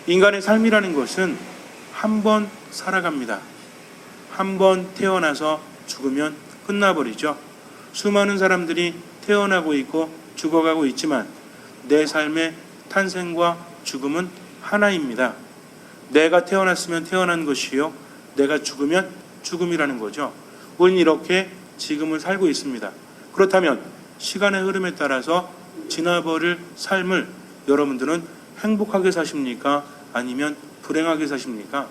인간의 삶이라는 것은 한 번 살아갑니다. 한 번 태어나서 죽으면 끝나버리죠. 수많은 사람들이 태어나고 있고 죽어가고 있지만 내 삶의 탄생과 죽음은 하나입니다. 내가 태어났으면 태어난 것이요, 내가 죽으면 죽음이라는 거죠. 우리는 이렇게 지금을 살고 있습니다. 그렇다면 시간의 흐름에 따라서 지나버릴 삶을 여러분들은 행복하게 사십니까? 아니면 불행하게 사십니까?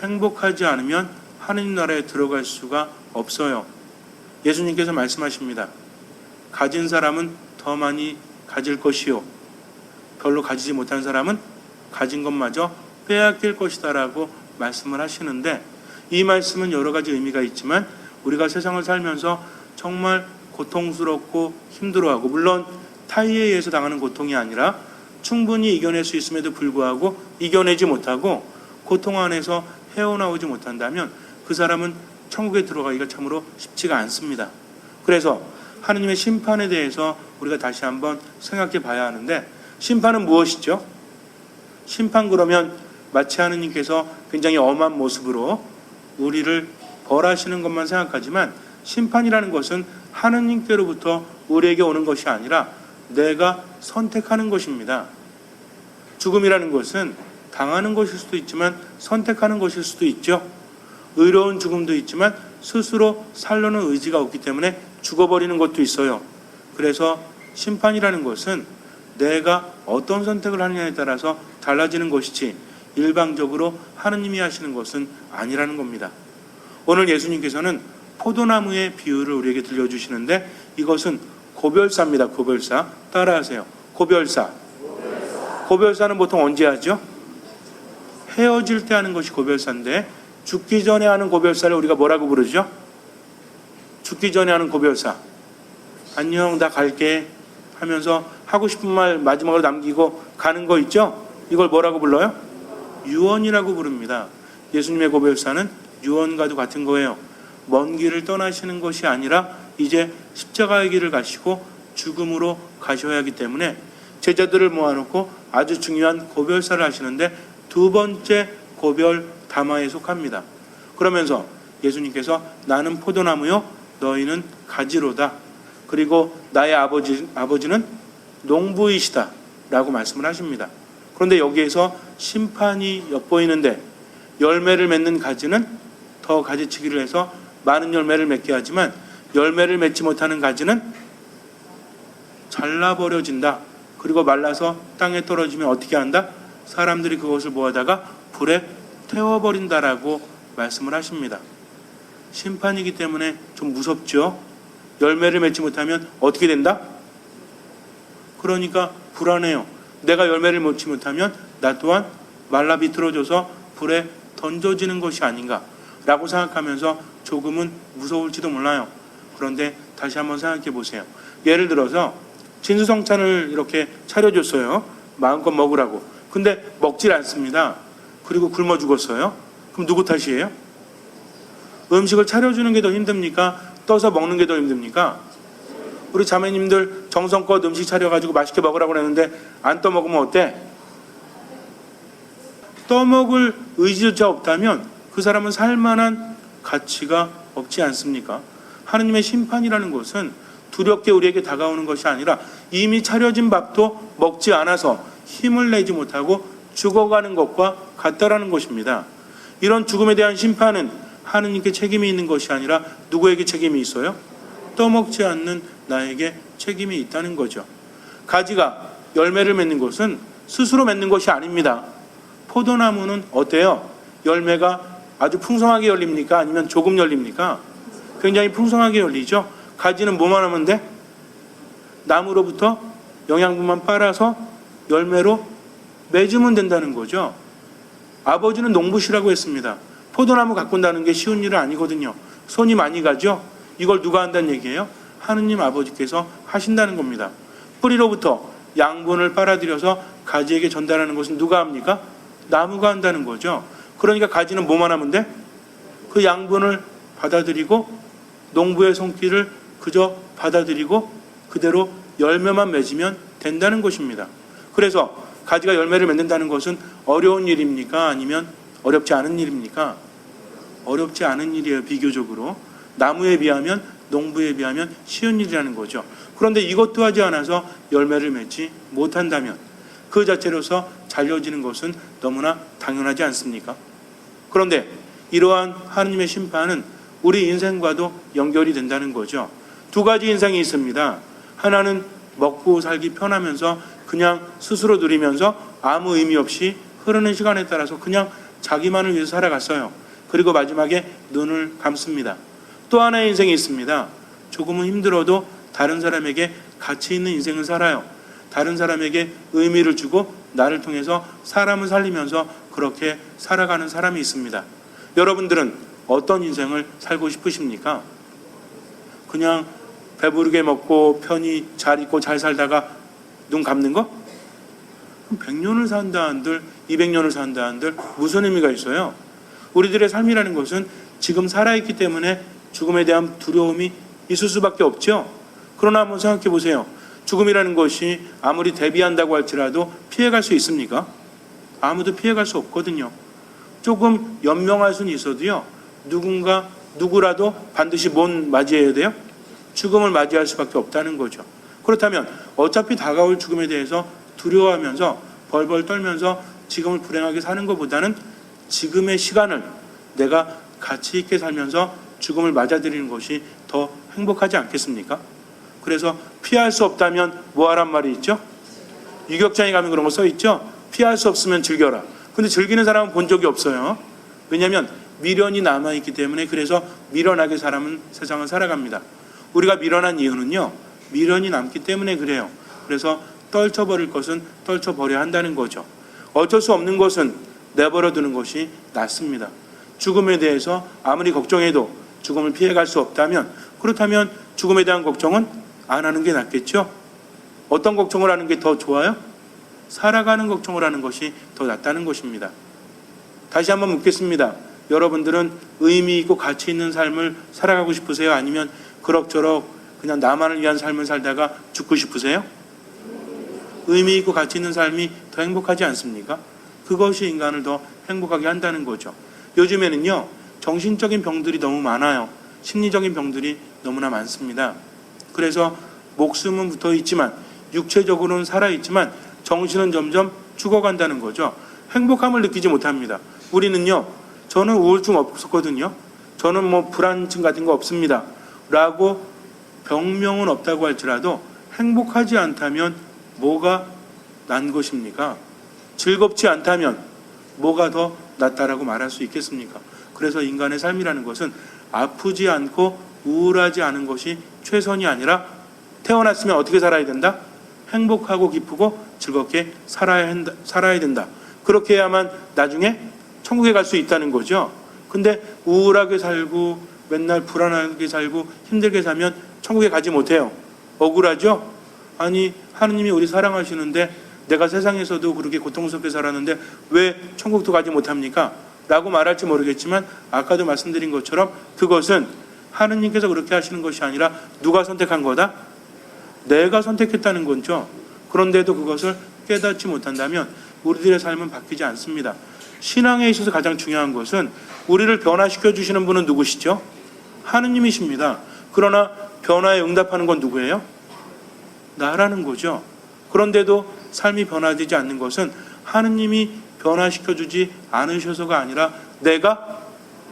행복하지 않으면 하느님 나라에 들어갈 수가 없어요. 예수님께서 말씀하십니다. 가진 사람은 더 많이 가질 것이요, 별로 가지지 못한 사람은 가진 것마저 빼앗길 것이다 라고 말씀을 하시는데, 이 말씀은 여러 가지 의미가 있지만 우리가 세상을 살면서 정말 고통스럽고 힘들어하고, 물론 타의에 의해서 당하는 고통이 아니라 충분히 이겨낼 수 있음에도 불구하고 이겨내지 못하고 고통 안에서 헤어나오지 못한다면 그 사람은 천국에 들어가기가 참으로 쉽지가 않습니다. 그래서 하느님의 심판에 대해서 우리가 다시 한번 생각해 봐야 하는데, 심판은 무엇이죠? 심판, 그러면 마치 하느님께서 굉장히 엄한 모습으로 우리를 벌하시는 것만 생각하지만, 심판이라는 것은 하느님께로부터 우리에게 오는 것이 아니라 내가 선택하는 것입니다. 죽음이라는 것은 당하는 것일 수도 있지만 선택하는 것일 수도 있죠. 의로운 죽음도 있지만 스스로 살려는 의지가 없기 때문에 죽어버리는 것도 있어요. 그래서 심판이라는 것은 내가 어떤 선택을 하느냐에 따라서 달라지는 것이지 일방적으로 하느님이 하시는 것은 아니라는 겁니다. 오늘 예수님께서는 포도나무의 비유를 우리에게 들려주시는데, 이것은 고별사입니다. 고별사. 따라하세요. 고별사. 고별사는 보통 언제 하죠? 헤어질 때 하는 것이 고별사인데, 죽기 전에 하는 고별사를 우리가 뭐라고 부르죠? 죽기 전에 하는 고별사. 안녕, 나 갈게 하면서 하고 싶은 말 마지막으로 남기고 가는 거 있죠? 이걸 뭐라고 불러요? 유언이라고 부릅니다. 예수님의 고별사는 유언과도 같은 거예요. 먼 길을 떠나시는 것이 아니라 이제 십자가의 길을 가시고 죽음으로 가셔야 하기 때문에 제자들을 모아놓고 아주 중요한 고별사를 하시는데, 두 번째 고별 담화에 속합니다. 그러면서 예수님께서 나는 포도나무요, 너희는 가지로다. 그리고 나의 아버지는 농부이시다 라고 말씀을 하십니다. 그런데 여기에서 심판이 엿보이는데, 열매를 맺는 가지는 더 가지치기를 해서 많은 열매를 맺게 하지만 열매를 맺지 못하는 가지는 잘라버려진다. 그리고 말라서 땅에 떨어지면 어떻게 한다? 사람들이 그것을 모아다가 불에 태워버린다라고 말씀을 하십니다. 심판이기 때문에 좀 무섭죠. 열매를 맺지 못하면 어떻게 된다? 그러니까 불안해요. 내가 열매를 맺지 못하면 나 또한 말라 비틀어져서 불에 던져지는 것이 아닌가 라고 생각하면서 조금은 무서울지도 몰라요. 그런데 다시 한번 생각해 보세요. 예를 들어서 진수성찬을 이렇게 차려줬어요. 마음껏 먹으라고. 근데 먹질 않습니다. 그리고 굶어 죽었어요. 그럼 누구 탓이에요? 음식을 차려주는 게 더 힘듭니까? 떠서 먹는 게 더 힘듭니까? 우리 자매님들 정성껏 음식 차려가지고 맛있게 먹으라고 했는데 안 떠먹으면 어때? 떠먹을 의지조차 없다면 그 사람은 살만한 가치가 없지 않습니까? 하느님의 심판이라는 것은 두렵게 우리에게 다가오는 것이 아니라 이미 차려진 밥도 먹지 않아서 힘을 내지 못하고 죽어가는 것과 같다라는 것입니다. 이런 죽음에 대한 심판은 하느님께 책임이 있는 것이 아니라 누구에게 책임이 있어요? 떠먹지 않는 나에게 책임이 있다는 거죠. 가지가 열매를 맺는 것은 스스로 맺는 것이 아닙니다. 포도나무는 어때요? 열매가 아주 풍성하게 열립니까? 아니면 조금 열립니까? 굉장히 풍성하게 열리죠. 가지는 뭐만 하면 돼? 나무로부터 영양분만 빨아서 열매로 맺으면 된다는 거죠. 아버지는 농부시라고 했습니다. 포도나무 가꾼다는 게 쉬운 일은 아니거든요. 손이 많이 가죠. 이걸 누가 한다는 얘기예요? 하느님 아버지께서 하신다는 겁니다. 뿌리로부터 양분을 빨아들여서 가지에게 전달하는 것은 누가 합니까? 나무가 한다는 거죠. 그러니까 가지는 뭐만 하면 돼? 그 양분을 받아들이고 농부의 손길을 그저 받아들이고 그대로 열매만 맺으면 된다는 것입니다. 그래서 가지가 열매를 맺는다는 것은 어려운 일입니까? 아니면 어렵지 않은 일입니까? 어렵지 않은 일이에요. 비교적으로. 나무에 비하면, 농부에 비하면 쉬운 일이라는 거죠. 그런데 이것도 하지 않아서 열매를 맺지 못한다면 그 자체로서 잘려지는 것은 너무나 당연하지 않습니까? 그런데 이러한 하느님의 심판은 우리 인생과도 연결이 된다는 거죠. 두 가지 인생이 있습니다. 하나는 먹고 살기 편하면서 그냥 스스로 누리면서 아무 의미 없이 흐르는 시간에 따라서 그냥 자기만을 위해서 살아갔어요. 그리고 마지막에 눈을 감습니다. 또 하나의 인생이 있습니다. 조금은 힘들어도 다른 사람에게 가치 있는 인생을 살아요. 다른 사람에게 의미를 주고 나를 통해서 사람을 살리면서 그렇게 살아가는 사람이 있습니다. 여러분들은 어떤 인생을 살고 싶으십니까? 그냥 배부르게 먹고 편히 잘 있고 잘 살다가 눈 감는 거? 100년을 산다 한들 200년을 산다 한들 무슨 의미가 있어요? 우리들의 삶이라는 것은 지금 살아있기 때문에 죽음에 대한 두려움이 있을 수밖에 없죠. 그러나 한번 생각해 보세요. 죽음이라는 것이 아무리 대비한다고 할지라도 피해갈 수 있습니까? 아무도 피해갈 수 없거든요. 조금 연명할 수는 있어도요. 누구라도 반드시 뭔 맞이해야 돼요? 죽음을 맞이할 수밖에 없다는 거죠. 그렇다면 어차피 다가올 죽음에 대해서 두려워하면서 벌벌 떨면서 지금을 불행하게 사는 것보다는 지금의 시간을 내가 가치 있게 살면서 죽음을 맞아들이는 것이 더 행복하지 않겠습니까? 그래서 피할 수 없다면 뭐하란 말이 있죠? 유격장에 가면 그런 거 써 있죠? 피할 수 없으면 즐겨라. 근데 즐기는 사람은 본 적이 없어요. 왜냐하면 미련이 남아있기 때문에. 그래서 미련하게 사람은 세상을 살아갑니다. 우리가 미련한 이유는요, 미련이 남기 때문에 그래요. 그래서 떨쳐버릴 것은 떨쳐버려야 한다는 거죠. 어쩔 수 없는 것은 내버려 두는 것이 낫습니다. 죽음에 대해서 아무리 걱정해도 죽음을 피해갈 수 없다면, 그렇다면 죽음에 대한 걱정은 안 하는 게 낫겠죠? 어떤 걱정을 하는 게 더 좋아요? 살아가는 걱정을 하는 것이 더 낫다는 것입니다. 다시 한번 묻겠습니다. 여러분들은 의미 있고 가치 있는 삶을 살아가고 싶으세요? 아니면 그럭저럭 그냥 나만을 위한 삶을 살다가 죽고 싶으세요? 의미 있고 가치 있는 삶이 더 행복하지 않습니까? 그것이 인간을 더 행복하게 한다는 거죠. 요즘에는요, 정신적인 병들이 너무 많아요. 심리적인 병들이 너무나 많습니다. 그래서 목숨은 붙어 있지만, 육체적으로는 살아있지만 정신은 점점 죽어간다는 거죠. 행복함을 느끼지 못합니다. 우리는요, 저는 우울증 없었거든요. 저는 뭐 불안증 같은 거 없습니다. 라고 병명은 없다고 할지라도 행복하지 않다면 뭐가 난 것입니까? 즐겁지 않다면 뭐가 더 낫다라고 말할 수 있겠습니까? 그래서 인간의 삶이라는 것은 아프지 않고 우울하지 않은 것이 최선이 아니라 태어났으면 어떻게 살아야 된다? 행복하고 기쁘고 즐겁게 살아야 된다. 그렇게 해야만 나중에 천국에 갈 수 있다는 거죠. 근데 우울하게 살고 맨날 불안하게 살고 힘들게 살면 천국에 가지 못해요. 억울하죠? 아니, 하느님이 우리 사랑하시는데 내가 세상에서도 그렇게 고통스럽게 살았는데 왜 천국도 가지 못합니까? 라고 말할지 모르겠지만 아까도 말씀드린 것처럼 그것은 하느님께서 그렇게 하시는 것이 아니라 누가 선택한 거다? 내가 선택했다는 거죠. 그런데도 그것을 깨닫지 못한다면 우리들의 삶은 바뀌지 않습니다. 신앙에 있어서 가장 중요한 것은 우리를 변화시켜 주시는 분은 누구시죠? 하느님이십니다. 그러나 변화에 응답하는 건 누구예요? 나라는 거죠. 그런데도 삶이 변화되지 않는 것은 하느님이 변화시켜 주지 않으셔서가 아니라 내가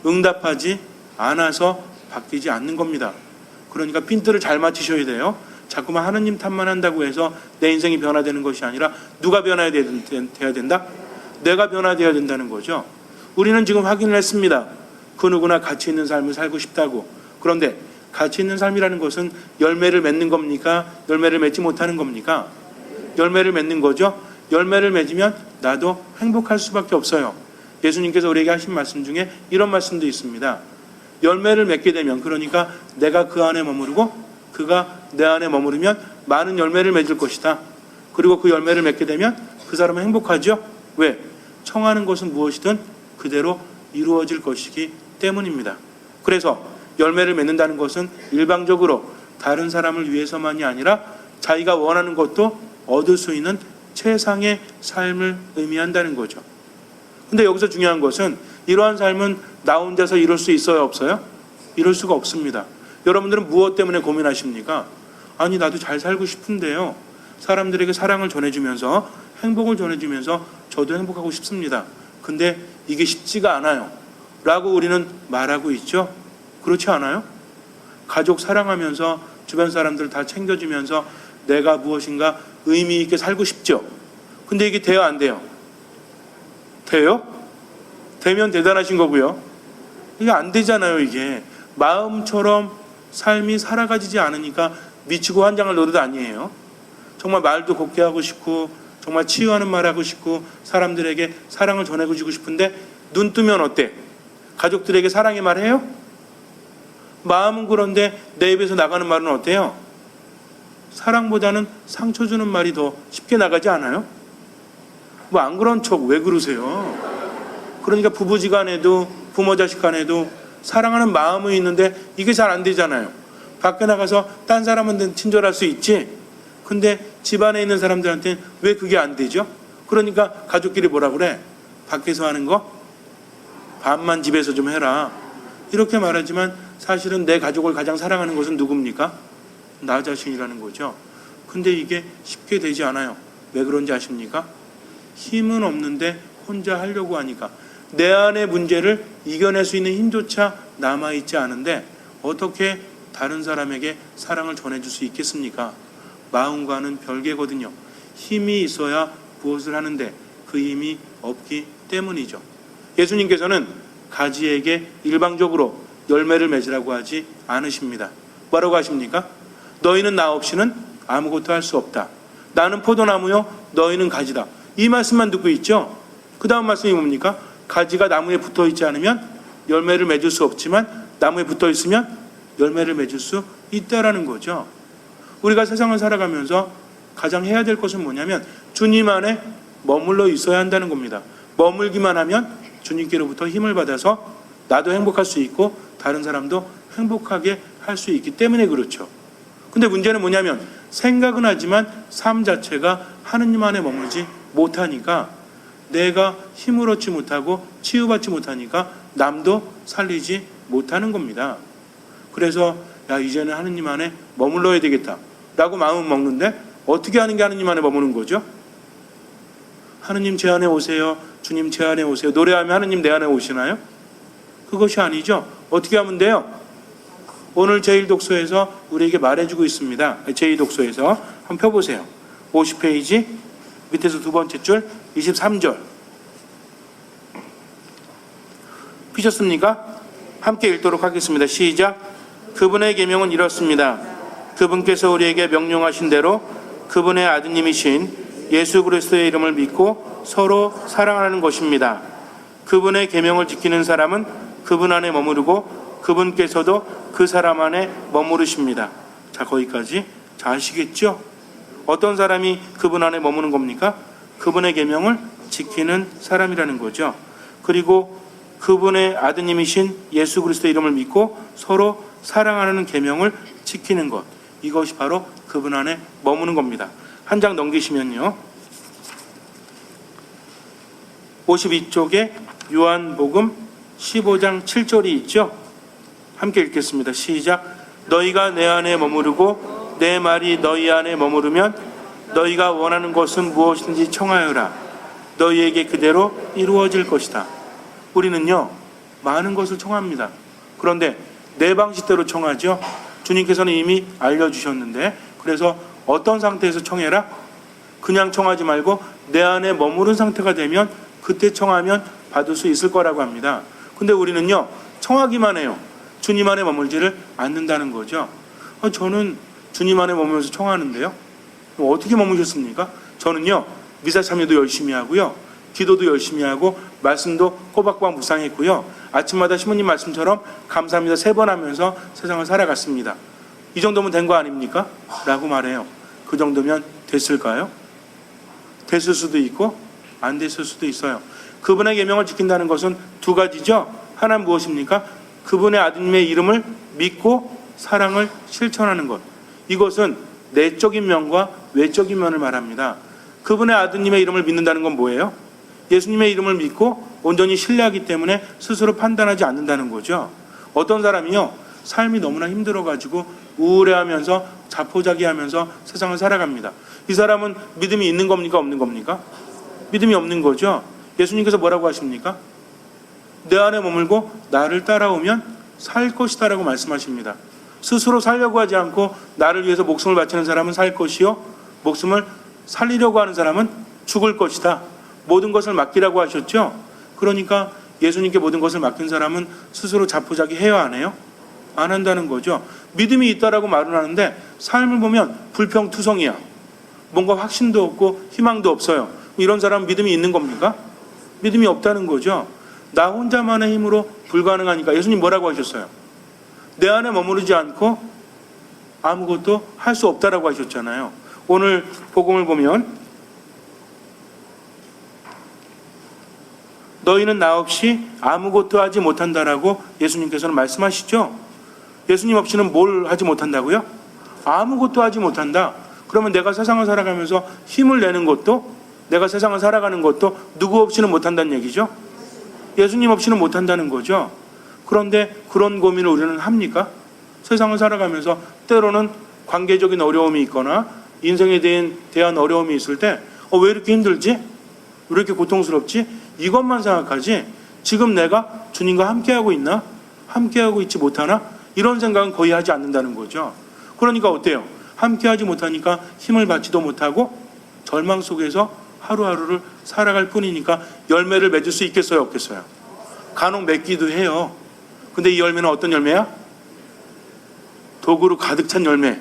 응답하지 않아서 바뀌지 않는 겁니다. 그러니까 핀트를 잘 맞추셔야 돼요. 자꾸만 하느님 탓만 한다고 해서 내 인생이 변화되는 것이 아니라 누가 변화해야 된다? 내가 변화되어야 된다는 거죠. 우리는 지금 확인을 했습니다. 그 누구나 가치 있는 삶을 살고 싶다고. 그런데 가치 있는 삶이라는 것은 열매를 맺는 겁니까? 열매를 맺지 못하는 겁니까? 열매를 맺는 거죠. 열매를 맺으면 나도 행복할 수밖에 없어요. 예수님께서 우리에게 하신 말씀 중에 이런 말씀도 있습니다. 열매를 맺게 되면, 그러니까 내가 그 안에 머무르고 그가 내 안에 머무르면 많은 열매를 맺을 것이다. 그리고 그 열매를 맺게 되면 그 사람은 행복하죠. 왜? 청하는 것은 무엇이든 그대로 이루어질 것이기 때문입니다. 그래서 열매를 맺는다는 것은 일방적으로 다른 사람을 위해서만이 아니라 자기가 원하는 것도 얻을 수 있는 최상의 삶을 의미한다는 거죠. 근데 여기서 중요한 것은 이러한 삶은 나 혼자서 이룰 수 있어요, 없어요? 이룰 수가 없습니다. 여러분들은 무엇 때문에 고민하십니까? 아니, 나도 잘 살고 싶은데요. 사람들에게 사랑을 전해주면서 행복을 전해주면서 저도 행복하고 싶습니다. 근데 이게 쉽지가 않아요. 라고 우리는 말하고 있죠. 그렇지 않아요? 가족 사랑하면서 주변 사람들 다 챙겨주면서 내가 무엇인가 의미 있게 살고 싶죠. 근데 이게 돼요, 안 돼요? 돼요? 되면 대단하신 거고요. 이게 안 되잖아요. 이게 마음처럼 삶이 살아가지지 않으니까 미치고 환장할 노릇 아니에요. 정말 말도 곱게 하고 싶고 정말 치유하는 말 하고 싶고 사람들에게 사랑을 전해주고 싶은데 눈 뜨면 어때? 가족들에게 사랑의 말 해요? 마음은 그런데 내 입에서 나가는 말은 어때요? 사랑보다는 상처 주는 말이 더 쉽게 나가지 않아요? 뭐 안 그런 척 왜 그러세요? 그러니까 부부지간에도 부모 자식간에도 사랑하는 마음은 있는데 이게 잘 안 되잖아요. 밖에 나가서 딴 사람한테는 친절할 수 있지. 근데 집안에 있는 사람들한테는 왜 그게 안 되죠? 그러니까 가족끼리 뭐라 그래? 밖에서 하는 거 반만 집에서 좀 해라. 이렇게 말하지만 사실은 내 가족을 가장 사랑하는 것은 누굽니까? 나 자신이라는 거죠. 근데 이게 쉽게 되지 않아요. 왜 그런지 아십니까? 힘은 없는데 혼자 하려고 하니까 내 안의 문제를 이겨낼 수 있는 힘조차 남아있지 않은데 어떻게 다른 사람에게 사랑을 전해줄 수 있겠습니까? 마음과는 별개거든요. 힘이 있어야 무엇을 하는데 그 힘이 없기 때문이죠. 예수님께서는 가지에게 일방적으로 열매를 맺으라고 하지 않으십니다. 뭐라고 하십니까? 너희는 나 없이는 아무것도 할 수 없다. 나는 포도나무요 너희는 가지다. 이 말씀만 듣고 있죠. 그 다음 말씀이 뭡니까? 가지가 나무에 붙어 있지 않으면 열매를 맺을 수 없지만 나무에 붙어 있으면 열매를 맺을 수 있다라는 거죠. 우리가 세상을 살아가면서 가장 해야 될 것은 뭐냐면 주님 안에 머물러 있어야 한다는 겁니다. 머물기만 하면 주님께로부터 힘을 받아서 나도 행복할 수 있고 다른 사람도 행복하게 할 수 있기 때문에 그렇죠. 근데 문제는 뭐냐면 생각은 하지만 삶 자체가 하느님 안에 머물지 못하니까 내가 힘을 얻지 못하고 치유받지 못하니까 남도 살리지 못하는 겁니다. 그래서 야 이제는 하느님 안에 머물러야 되겠다 라고 마음은 먹는데 어떻게 하는 게 하느님 안에 머무는 거죠? 하느님 제 안에 오세요. 주님 제 안에 오세요. 노래하면 하느님 내 안에 오시나요? 그것이 아니죠. 어떻게 하면 돼요? 오늘 제1독서에서 우리에게 말해주고 있습니다. 제2독서에서 한번 펴보세요. 50페이지 밑에서 두 번째 줄 23절 피셨습니까? 함께 읽도록 하겠습니다. 시작. 그분의 계명은 이렇습니다. 그분께서 우리에게 명령하신 대로 그분의 아드님이신 예수 그리스도의 이름을 믿고 서로 사랑하는 것입니다. 그분의 계명을 지키는 사람은 그분 안에 머무르고 그분께서도 그 사람 안에 머무르십니다. 자, 거기까지 잘 아시겠죠? 어떤 사람이 그분 안에 머무는 겁니까? 그분의 계명을 지키는 사람이라는 거죠. 그리고 그분의 아드님이신 예수 그리스도 이름을 믿고 서로 사랑하는 계명을 지키는 것, 이것이 바로 그분 안에 머무는 겁니다. 한 장 넘기시면요 52쪽에 요한복음 15장 7절이 있죠. 함께 읽겠습니다. 시작. 너희가 내 안에 머무르고 내 말이 너희 안에 머무르면 너희가 원하는 것은 무엇인지 청하여라. 너희에게 그대로 이루어질 것이다. 우리는요 많은 것을 청합니다. 그런데 내 방식대로 청하죠. 주님께서는 이미 알려주셨는데 그래서 어떤 상태에서 청해라? 그냥 청하지 말고 내 안에 머무른 상태가 되면 그때 청하면 받을 수 있을 거라고 합니다. 근데 우리는요 청하기만 해요. 주님 안에 머물지를 않는다는 거죠. 저는 주님 안에 머물면서 청하는데요. 어떻게 머무셨습니까? 저는요 미사 참여도 열심히 하고요, 기도도 열심히 하고 말씀도 꼬박꼬박 묵상했고요, 아침마다 신부님 말씀처럼 감사합니다 3번 하면서 세상을 살아갔습니다. 이 정도면 된 거 아닙니까? 라고 말해요. 그 정도면 됐을까요? 됐을 수도 있고 안 됐을 수도 있어요. 그분의 계명을 지킨다는 것은 두 가지죠. 하나는 무엇입니까? 그분의 아드님의 이름을 믿고 사랑을 실천하는 것. 이것은 내적인 면과 외적인 면을 말합니다. 그분의 아드님의 이름을 믿는다는 건 뭐예요? 예수님의 이름을 믿고 온전히 신뢰하기 때문에 스스로 판단하지 않는다는 거죠. 어떤 사람이요, 삶이 너무나 힘들어가지고 우울해하면서 자포자기하면서 세상을 살아갑니다. 이 사람은 믿음이 있는 겁니까, 없는 겁니까? 믿음이 없는 거죠. 예수님께서 뭐라고 하십니까? 내 안에 머물고 나를 따라오면 살 것이다 라고 말씀하십니다. 스스로 살려고 하지 않고 나를 위해서 목숨을 바치는 사람은 살 것이요, 목숨을 살리려고 하는 사람은 죽을 것이다. 모든 것을 맡기라고 하셨죠. 그러니까 예수님께 모든 것을 맡긴 사람은 스스로 자포자기 해요, 안 해요? 안 한다는 거죠. 믿음이 있다라고 말은 하는데 삶을 보면 불평투성이야. 뭔가 확신도 없고 희망도 없어요. 이런 사람은 믿음이 있는 겁니까? 믿음이 없다는 거죠. 나 혼자만의 힘으로 불가능하니까. 예수님 뭐라고 하셨어요? 내 안에 머무르지 않고 아무것도 할 수 없다라고 하셨잖아요. 오늘 복음을 보면 너희는 나 없이 아무것도 하지 못한다라고 예수님께서는 말씀하시죠. 예수님 없이는 뭘 하지 못한다고요? 아무것도 하지 못한다. 그러면 내가 세상을 살아가면서 힘을 내는 것도, 내가 세상을 살아가는 것도 누구 없이는 못한다는 얘기죠. 예수님 없이는 못한다는 거죠. 그런데 그런 고민을 우리는 합니까? 세상을 살아가면서 때로는 관계적인 어려움이 있거나 인생에 대한 어려움이 있을 때 왜 이렇게 힘들지? 왜 이렇게 고통스럽지? 이것만 생각하지 지금 내가 주님과 함께하고 있나? 함께하고 있지 못하나? 이런 생각은 거의 하지 않는다는 거죠. 그러니까 어때요? 함께하지 못하니까 힘을 받지도 못하고 절망 속에서 하루하루를 살아갈 뿐이니까 열매를 맺을 수 있겠어요, 없겠어요? 간혹 맺기도 해요. 근데 이 열매는 어떤 열매야? 도구로 가득 찬 열매,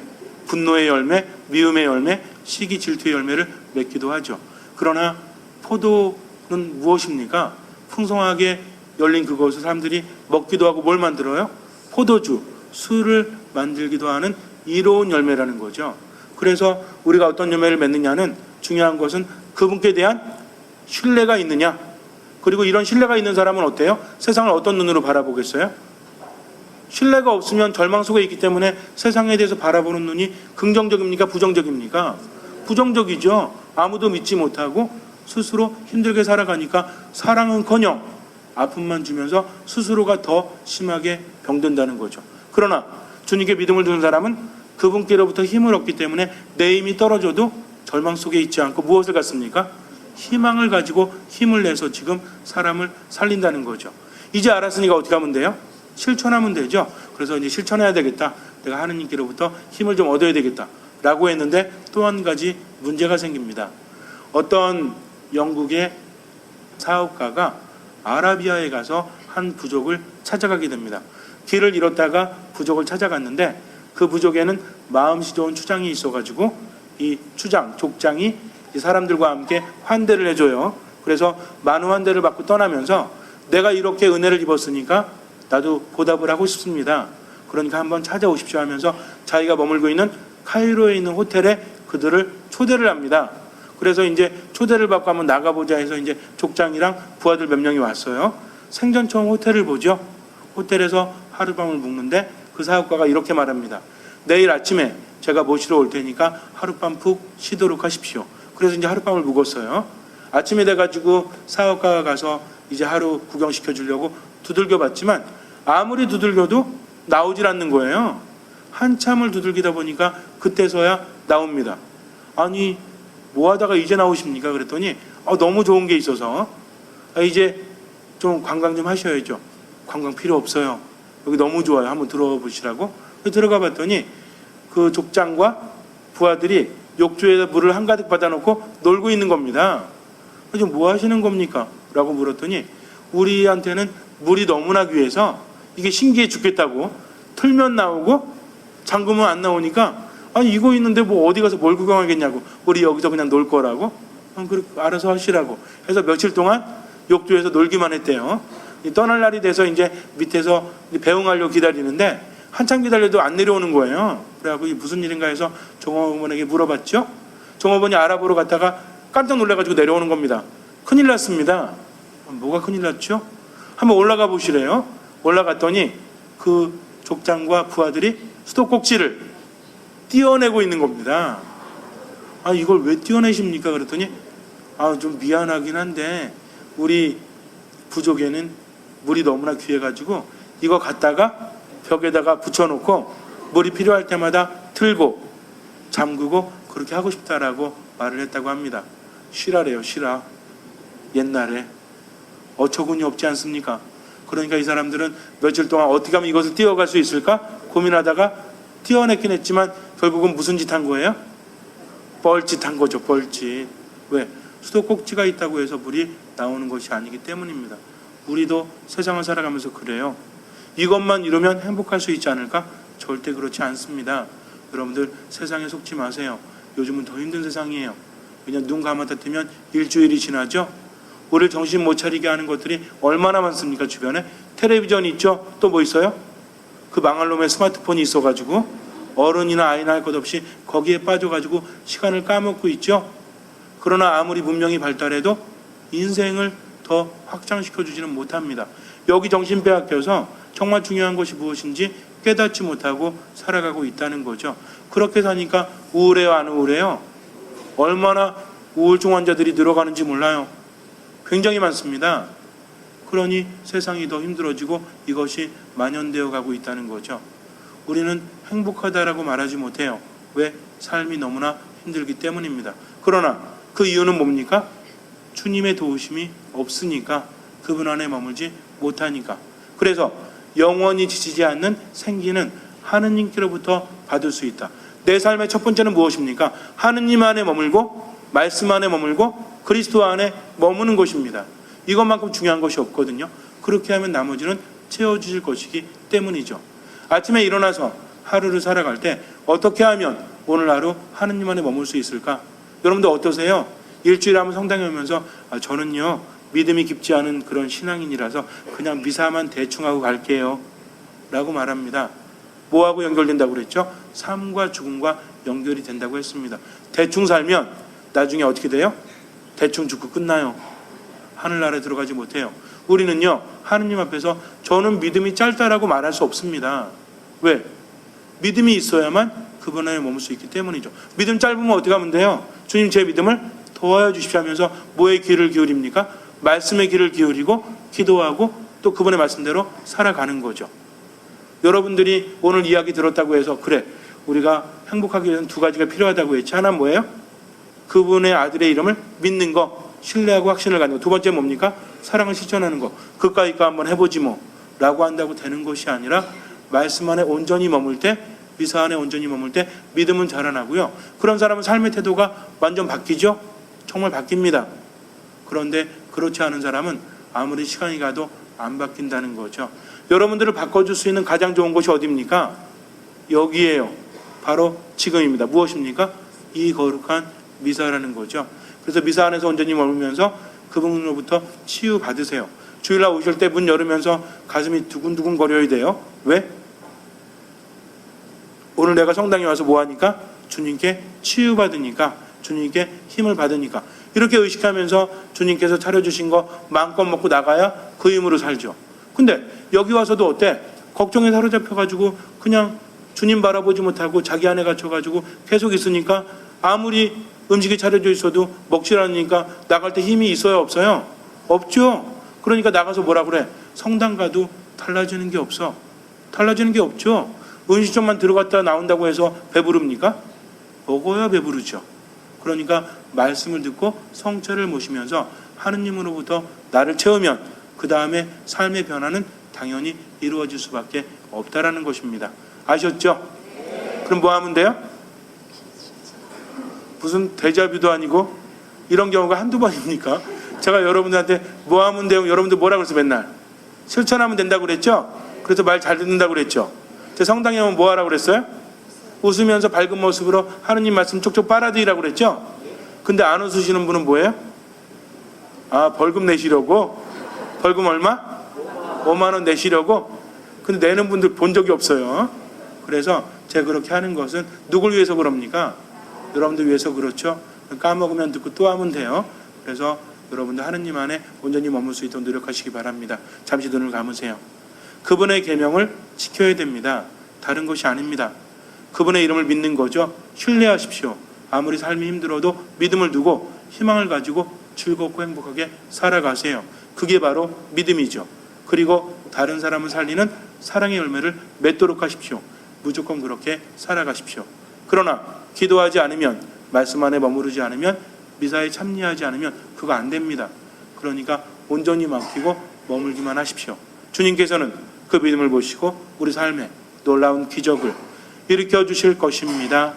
분노의 열매, 미움의 열매, 시기 질투의 열매를 맺기도 하죠. 그러나 포도는 무엇입니까? 풍성하게 열린 그것을 사람들이 먹기도 하고 뭘 만들어요? 포도주, 술을 만들기도 하는 이로운 열매라는 거죠. 그래서 우리가 어떤 열매를 맺느냐는 중요한 것은 그분께 대한 신뢰가 있느냐. 그리고 이런 신뢰가 있는 사람은 어때요? 세상을 어떤 눈으로 바라보겠어요? 신뢰가 없으면 절망 속에 있기 때문에 세상에 대해서 바라보는 눈이 긍정적입니까? 부정적입니까? 부정적이죠. 아무도 믿지 못하고 스스로 힘들게 살아가니까 사랑은커녕 아픔만 주면서 스스로가 더 심하게 병든다는 거죠. 그러나 주님께 믿음을 두는 사람은 그분께로부터 힘을 얻기 때문에 내 힘이 떨어져도 절망 속에 있지 않고 무엇을 갖습니까? 희망을 가지고 힘을 내서 지금 사람을 살린다는 거죠. 이제 알았으니까 어떻게 하면 돼요? 실천하면 되죠. 그래서 이제 실천해야 되겠다. 내가 하느님께로부터 힘을 좀 얻어야 되겠다 라고 했는데 또 한 가지 문제가 생깁니다. 어떤 영국의 사업가가 아라비아에 가서 한 부족을 찾아가게 됩니다. 길을 잃었다가 부족을 찾아갔는데 그 부족에는 마음씨 좋은 추장이 있어가지고 이 추장, 족장이 이 사람들과 함께 환대를 해줘요. 그래서 만우 환대를 받고 떠나면서 내가 이렇게 은혜를 입었으니까 나도 보답을 하고 싶습니다. 그러니까 한번 찾아오십시오 하면서 자기가 머물고 있는 카이로에 있는 호텔에 그들을 초대를 합니다. 그래서 이제 초대를 받고 한번 나가보자 해서 이제 족장이랑 부하들 몇 명이 왔어요. 생전 처음 호텔을 보죠. 호텔에서 하룻밤을 묵는데 그 사업가가 이렇게 말합니다. 내일 아침에 제가 모시러 올 테니까 하룻밤 푹 쉬도록 하십시오. 그래서 이제 하룻밤을 묵었어요. 아침에 돼가지고 사업가가 가서 이제 하루 구경시켜 주려고 두들겨 봤지만 아무리 두들겨도 나오질 않는 거예요. 한참을 두들기다 보니까 그때서야 나옵니다. 아니 뭐 하다가 이제 나오십니까? 그랬더니 너무 좋은 게 있어서 이제 좀 관광 좀 하셔야죠. 관광 필요 없어요. 여기 너무 좋아요. 한번 들어가 보시라고. 들어가 봤더니 그 족장과 부하들이 욕조에다 물을 한가득 받아놓고 놀고 있는 겁니다. 지금 뭐 하시는 겁니까? 라고 물었더니 우리한테는 물이 너무나 귀해서 이게 신기해 죽겠다고 틀면 나오고 잠그면 안 나오니까 아니 이거 있는데 뭐 어디 가서 뭘 구경하겠냐고 우리 여기서 그냥 놀 거라고 그렇게 알아서 하시라고 해서 며칠 동안 욕조에서 놀기만 했대요. 떠날 날이 돼서 이제 밑에서 배웅하려고 기다리는데 한참 기다려도 안 내려오는 거예요. 그래갖고 이게 무슨 일인가 해서 종업원에게 물어봤죠. 종업원이 알아보러 갔다가 깜짝 놀라가지고 내려오는 겁니다. 큰일 났습니다. 뭐가 큰일 났죠? 한번 올라가 보시래요. 올라갔더니 그 족장과 부하들이 수도꼭지를 띄어내고 있는 겁니다. 아, 이걸 왜 띄어내십니까? 그랬더니 좀 미안하긴 한데 우리 부족에는 물이 너무나 귀해가지고 이거 갖다가 벽에다가 붙여놓고 물이 필요할 때마다 틀고 잠그고 그렇게 하고 싶다라고 말을 했다고 합니다. 실화래요, 실화. 옛날에 어처구니 없지 않습니까? 그러니까 이 사람들은 며칠 동안 어떻게 하면 이것을 띄어갈 수 있을까 고민하다가 띄어냈긴 했지만 결국은 무슨 짓 한 거예요? 뻘짓 한 거죠, 뻘짓. 왜? 수도꼭지가 있다고 해서 물이 나오는 것이 아니기 때문입니다. 우리도 세상을 살아가면서 그래요. 이것만 이루면 행복할 수 있지 않을까? 절대 그렇지 않습니다. 여러분들 세상에 속지 마세요. 요즘은 더 힘든 세상이에요. 그냥 눈 감았다 뜨면 일주일이 지나죠. 우리를 정신 못 차리게 하는 것들이 얼마나 많습니까? 주변에 텔레비전이 있죠. 또 뭐 있어요? 그 망할 놈의 스마트폰이 있어가지고 어른이나 아이나 할 것 없이 거기에 빠져가지고 시간을 까먹고 있죠. 그러나 아무리 문명이 발달해도 인생을 더 확장시켜주지는 못합니다. 여기 정신 빼앗겨서 정말 중요한 것이 무엇인지 깨닫지 못하고 살아가고 있다는 거죠. 그렇게 사니까 우울해요, 안 우울해요? 얼마나 우울증 환자들이 늘어가는지 몰라요. 굉장히 많습니다. 그러니 세상이 더 힘들어지고 이것이 만연되어 가고 있다는 거죠. 우리는 행복하다라고 말하지 못해요. 왜? 삶이 너무나 힘들기 때문입니다. 그러나 그 이유는 뭡니까? 주님의 도우심이 없으니까, 그분 안에 머물지 못하니까. 그래서 영원히 지치지 않는 생기는 하느님께로부터 받을 수 있다. 내 삶의 첫 번째는 무엇입니까? 하느님 안에 머물고 말씀 안에 머물고 그리스도 안에 머무는 것입니다. 이것만큼 중요한 것이 없거든요. 그렇게 하면 나머지는 채워주실 것이기 때문이죠. 아침에 일어나서 하루를 살아갈 때 어떻게 하면 오늘 하루 하느님 안에 머물 수 있을까? 여러분들 어떠세요? 일주일에 한번 성당에 오면서 저는요 믿음이 깊지 않은 그런 신앙인이라서 그냥 미사만 대충 하고 갈게요 라고 말합니다. 뭐하고 연결된다고 그랬죠? 삶과 죽음과 연결이 된다고 했습니다. 대충 살면 나중에 어떻게 돼요? 대충 죽고 끝나요. 하늘나라에 들어가지 못해요. 우리는요 하느님 앞에서 저는 믿음이 짧다라고 말할 수 없습니다. 왜? 믿음이 있어야만 그분 안에 머물 수 있기 때문이죠. 믿음 짧으면 어떻게 하면 돼요? 주님 제 믿음을 도와여 주십시오 하면서 뭐의 귀를 기울입니까? 말씀의 귀를 기울이고 기도하고 또 그분의 말씀대로 살아가는 거죠. 여러분들이 오늘 이야기 들었다고 해서 그래 우리가 행복하기 위해서는 두 가지가 필요하다고 했지. 하나는 뭐예요? 그분의 아들의 이름을 믿는 거, 신뢰하고 확신을 갖는 거. 두 번째 뭡니까? 사랑을 실천하는 거. 그까 이까 한번 해보지 뭐 라고 한다고 되는 것이 아니라 말씀 안에 온전히 머물 때, 미사 안에 온전히 머물 때 믿음은 자라나고요. 그런 사람은 삶의 태도가 완전 바뀌죠. 정말 바뀝니다. 그런데 그렇지 않은 사람은 아무리 시간이 가도 안 바뀐다는 거죠. 여러분들을 바꿔줄 수 있는 가장 좋은 곳이 어디입니까? 여기에요. 바로 지금입니다. 무엇입니까? 이 거룩한 미사라는 거죠. 그래서 미사 안에서 온전히 머물면서 그분으로부터 치유받으세요. 주일날 오실 때 문 열으면서 가슴이 두근두근 거려야 돼요. 왜? 오늘 내가 성당에 와서 뭐하니까? 주님께 치유받으니까, 주님께 힘을 받으니까. 이렇게 의식하면서 주님께서 차려주신 거 마음껏 먹고 나가야 그 힘으로 살죠. 근데 여기 와서도 어때? 걱정에 사로잡혀가지고 그냥 주님 바라보지 못하고 자기 안에 갇혀가지고 계속 있으니까 아무리 음식이 차려져 있어도 먹질 않으니까 나갈 때 힘이 있어요, 없어요? 없죠. 그러니까 나가서 뭐라 그래? 성당 가도 달라지는 게 없어. 달라지는 게 없죠. 음식점만 들어갔다 나온다고 해서 배부릅니까? 먹어야 배부르죠. 그러니까 말씀을 듣고 성체를 모시면서 하느님으로부터 나를 채우면 그 다음에 삶의 변화는 당연히 이루어질 수밖에 없다라는 것입니다. 아셨죠? 그럼 뭐 하면 돼요? 무슨 데자뷰도 아니고 이런 경우가 한두 번입니까? 제가 여러분들한테 뭐 하면 돼요? 여러분들 뭐라고 그랬어 맨날? 실천하면 된다고 그랬죠? 그래서 말 잘 듣는다고 그랬죠? 제 성당에 오면 뭐 하라고 그랬어요? 웃으면서 밝은 모습으로 하느님 말씀 쪽쪽 빨아들이라고 그랬죠? 근데 안 웃으시는 분은 뭐예요? 벌금 내시려고? 벌금 얼마? 5만 원 내시려고? 근데 내는 분들 본 적이 없어요. 그래서 제가 그렇게 하는 것은 누굴 위해서 그럽니까? 여러분들 위해서 그렇죠? 까먹으면 듣고 또 하면 돼요. 그래서 여러분들 하느님 안에 온전히 머물 수 있도록 노력하시기 바랍니다. 잠시 눈을 감으세요. 그분의 계명을 지켜야 됩니다. 다른 것이 아닙니다. 그분의 이름을 믿는 거죠. 신뢰하십시오. 아무리 삶이 힘들어도 믿음을 두고 희망을 가지고 즐겁고 행복하게 살아가세요. 그게 바로 믿음이죠. 그리고 다른 사람을 살리는 사랑의 열매를 맺도록 하십시오. 무조건 그렇게 살아가십시오. 그러나 기도하지 않으면, 말씀 안에 머무르지 않으면, 미사에 참여하지 않으면 그거 안 됩니다. 그러니까 온전히 맡기고 머물기만 하십시오. 주님께서는 그 믿음을 보시고 우리 삶에 놀라운 기적을 일으켜 주실 것입니다.